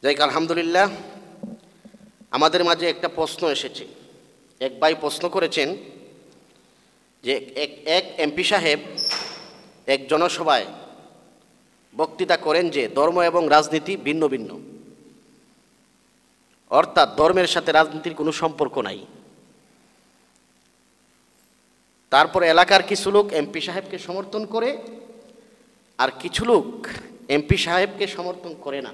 যাই আলহামদুলিল্লাহ, আমাদের মাঝে একটা প্রশ্ন এসেছে। এক ভাই প্রশ্ন করেছেন যে এক এমপি সাহেব এক জনসভায় বক্তৃতা করেন যে ধর্ম এবং রাজনীতি ভিন্ন ভিন্ন, অর্থাৎ ধর্মের সাথে রাজনীতির কোনো সম্পর্ক নাই। তারপর এলাকার কিছু লোক এমপি সাহেবকে সমর্থন করে আর কিছু লোক এমপি সাহেবকে সমর্থন করে না।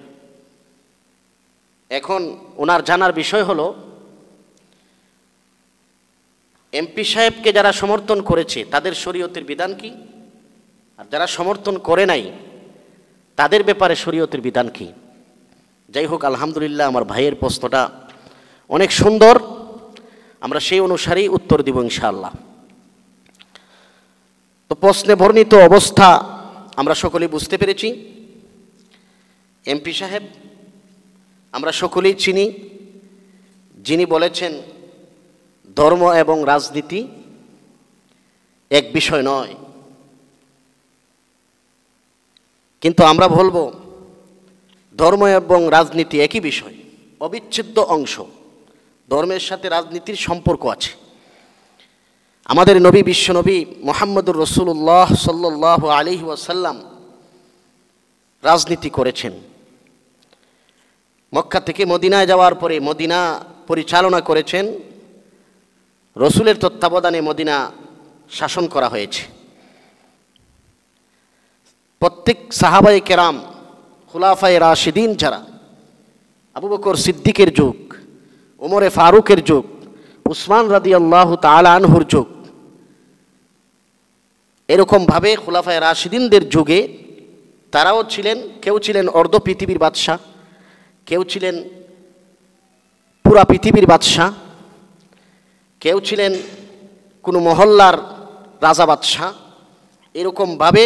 এখন ওনার জানার বিষয় হলো, এমপি সাহেবকে যারা সমর্থন করেছে তাদের শরীয়তের বিধান কি, আর যারা সমর্থন করে নাই তাদের ব্যাপারে শরীয়তের বিধান কি। যাই হোক, আলহামদুলিল্লাহ আমার ভাইয়ের প্রশ্নটা অনেক সুন্দর, আমরা সেই অনুসারেই উত্তর দিব ইনশাআল্লাহ। তো প্রশ্নে বর্ণিত অবস্থা আমরা সকলেই বুঝতে পেরেছি। এমপি সাহেব আমরা সকলেই চিনি, যিনি বলেছেন ধর্ম এবং রাজনীতি এক বিষয় নয়। কিন্তু আমরা বলবো ধর্ম এবং রাজনীতি একই বিষয়, অবিচ্ছেদ্য অংশ। ধর্মের সাথে রাজনীতির সম্পর্ক আছে। আমাদের নবী বিশ্বনবী মুহাম্মদুর রাসূলুল্লাহ সাল্লাল্লাহু আলাইহি ওয়াসাল্লাম রাজনীতি করেছেন। মক্কা থেকে মদিনায় যাওয়ার পরে মদিনা পরিচালনা করেছেন, রসুলের তত্ত্বাবধানে মদিনা শাসন করা হয়েছে। প্রত্যেক সাহাবায়ে কেরাম, খুলাফায়ে রাশিদিন যারা, আবু বকর সিদ্দিকের যুগ, ওমরে ফারুকের যুগ, উসমান রাদিয়াল্লাহু তাআলা আনহুর যুগ, এরকমভাবে খুলাফায়ে রাশিদিনদের যুগে তারাও ছিলেন, কেউ ছিলেন অর্ধ পৃথিবীর বাদশাহ, কেউ ছিলেন পুরা পৃথিবীর বাদশাহ, কেউ ছিলেন কোনো মহল্লার রাজা বাদশাহ। এরকমভাবে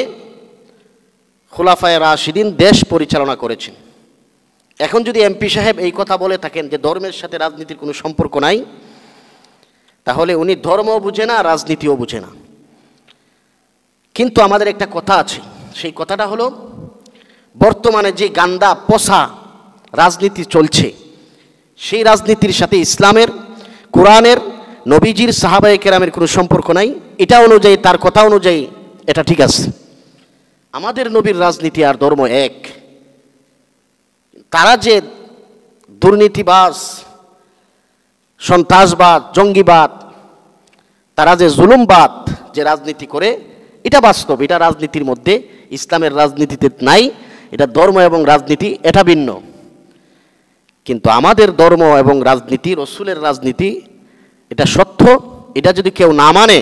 খুলাফায়ে রাশিদিন দেশ পরিচালনা করেছেন। এখন যদি এমপি সাহেব এই কথা বলে থাকেন যে ধর্মের সাথে রাজনীতির কোনো সম্পর্ক নাই, তাহলে উনি ধর্মও বুঝে না, রাজনীতিও বুঝে না। কিন্তু আমাদের একটা কথা আছে, সেই কথাটা হলো, বর্তমানে যে গান্দা পচা রাজনীতি চলছে, সেই রাজনীতির সাথে ইসলামের, কোরআনের, নবীজির, সাহাবায়ে কেরামের কোনো সম্পর্ক নাই। এটা অনুযায়ী, তার কথা অনুযায়ী এটা ঠিক আছে। আমাদের নবীর রাজনীতি আর ধর্ম এক। তারা যে দুর্নীতিবাজ, সন্ত্রাসবাদ, জঙ্গিবাদ, তারা যে জুলুমবাদ যে রাজনীতি করে, এটা বাস্তব, এটা রাজনীতির মধ্যে, ইসলামের রাজনীতিতে নাই। এটা ধর্ম এবং রাজনীতি, এটা ভিন্ন। কিন্তু আমাদের ধর্ম এবং রাজনীতি, রসুলের রাজনীতি, এটা সত্য। এটা যদি কেউ না মানে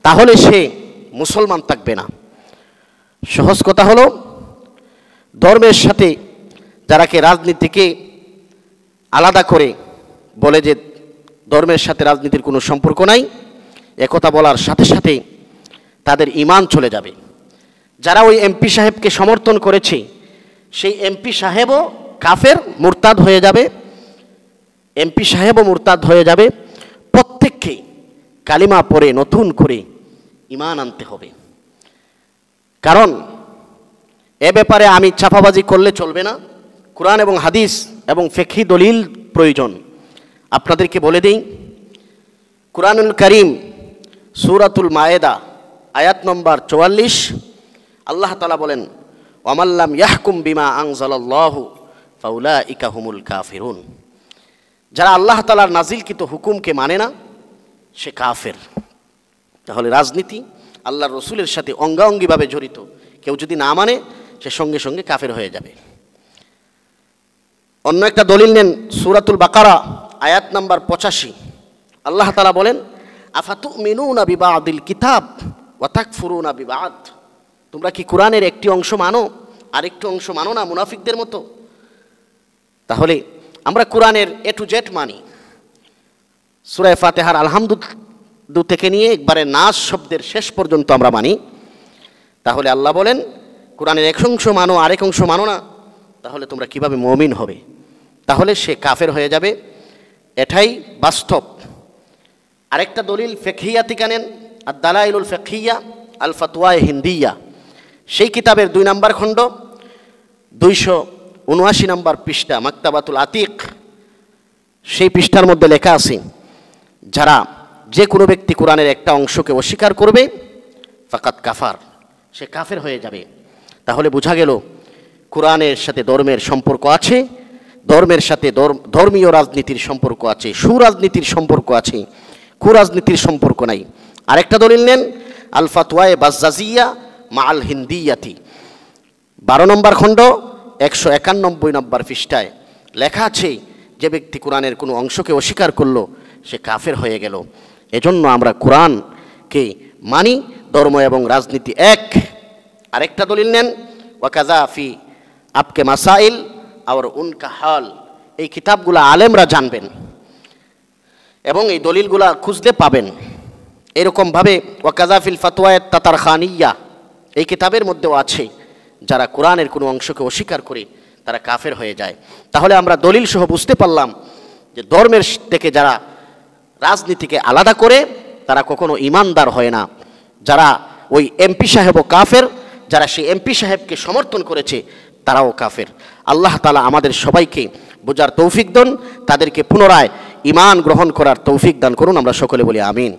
তাহলে সে মুসলমান থাকবে না। সহজ কথা হলো, ধর্মের সাথে যারাকে রাজনীতিকে আলাদা করে বলে যে ধর্মের সাথে রাজনীতির কোনো সম্পর্ক নাই, একথা বলার সাথে সাথে তাদের ঈমান চলে যাবে। যারা ওই এমপি সাহেবকে সমর্থন করেছে, সেই এমপি সাহেবও কাফের, মুরতাদ হয়ে যাবে। এমপি সাহেবও মুরতাদ হয়ে যাবে। প্রত্যেককে কালিমা পড়ে নতুন করে ঈমান আনতে হবে। কারণ এ ব্যাপারে আমি চাপাবাজি করলে চলবে না। কোরআন এবং হাদিস এবং ফিকহি দলিল প্রয়োজন। আপনাদেরকে বলে দেই, কুরআনুল কারীম সূরাতুল মায়েদা আয়াত নম্বর 44, আল্লাহ তাআলা বলেন, ওয়ামাল্লাম ইয়াহকুম বিমা আনজালাল্লাহু ফাউলাইকা হুমুল কাফিরুন। যারা আল্লাহ তাআলার নাজিলকৃত হুকুমকে মানে না, সে কাফের। তাহলে রাজনীতি আল্লাহর রসুলের সাথে অঙ্গাঙ্গিভাবে জড়িত। কেউ যদি না মানে, সে সঙ্গে সঙ্গে কাফের হয়ে যাবে। অন্য একটা দলিল নেন, সূরাতুল বাকারা আয়াত নাম্বার 85, আল্লাহ তাআলা বলেন, আফাতুমিনুনা বিবাদিল কিতাব ওয়া তাকফুরুনা বিবাদ। তোমরা কি কোরআনের একটি অংশ মানো, আরেকটি অংশ মানো না, মুনাফিকদের মতো? তাহলে আমরা কোরআনের এ টু জেড মানি। সূরা ফাতিহার আলহামদু থেকে নিয়ে একবারে নাস শব্দের শেষ পর্যন্ত আমরা মানি। তাহলে আল্লাহ বলেন, কোরআনের এক অংশ মানো, আরেক অংশ মানো না, তাহলে তোমরা কিভাবে মুমিন হবে? তাহলে সে কাফের হয়ে যাবে। এটাই বাস্তব। আরেকটা দলিল ফিকহিয়া থেকে নেন, আদ-দালাইলুল ফিকহিয়া আল ফাতওয়া হিন্দিয়া, সেই কিতাবের 2 নম্বর খণ্ড 79 নম্বর পৃষ্ঠা মাকতাবাতুল আতিক, সেই পৃষ্ঠার মধ্যে লেখা আছে, যারা যে কোনো ব্যক্তি কোরআনের একটা অংশকে অস্বীকার করবে ফাকাত কাফার, সে কাফের হয়ে যাবে। তাহলে বোঝা গেল কোরআনের সাথে ধর্মের সম্পর্ক আছে, ধর্মের সাথে ধর্মীয় রাজনীতির সম্পর্ক আছে, সুরাজনীতির সম্পর্ক আছে, কুরাজনীতির সম্পর্ক নাই। আরেকটা দলিল নেন, আল ফাতওয়ায়ে বাজ্জাজিয়া মা আল হিন্দিয়াতি, 12 নম্বর খণ্ড 191 নম্বর পৃষ্ঠায় লেখা আছে, যে ব্যক্তি কোরআনের কোনো অংশকে অস্বীকার করলো সে কাফের হয়ে গেল। এজন্য আমরা কোরআনকে মানি, ধর্ম এবং রাজনীতি এক। আরেকটা দলিল নেন, ওয়াকাযা ফি আপকে মাসাইল আর উনকা হাল, এই কিতাবগুলো আলেমরা জানবেন এবং এই দলিলগুলা খুঁজলে পাবেন। এরকমভাবে ওয়াকাযা ফিল ফাতওয়ায়ে তাতারখানিয়া, এই কিতাবের মধ্যেও আছে, যারা কোরআনের কোনো অংশকে অস্বীকার করে তারা কাফের হয়ে যায়। তাহলে আমরা দলিল সহ বুঝতে পারলাম যে ধর্মের থেকে যারা রাজনীতিকে আলাদা করে তারা কখনো ইমানদার হয় না। যারা ওই এমপি সাহেবও কাফের, যারা সেই এমপি সাহেবকে সমর্থন করেছে তারাও কাফের। আল্লাহ তাআলা আমাদের সবাইকে বোঝার তৌফিক দেন, তাদেরকে পুনরায় ঈমান গ্রহণ করার তৌফিক দান করুন। আমরা সকলে বলি আমিন।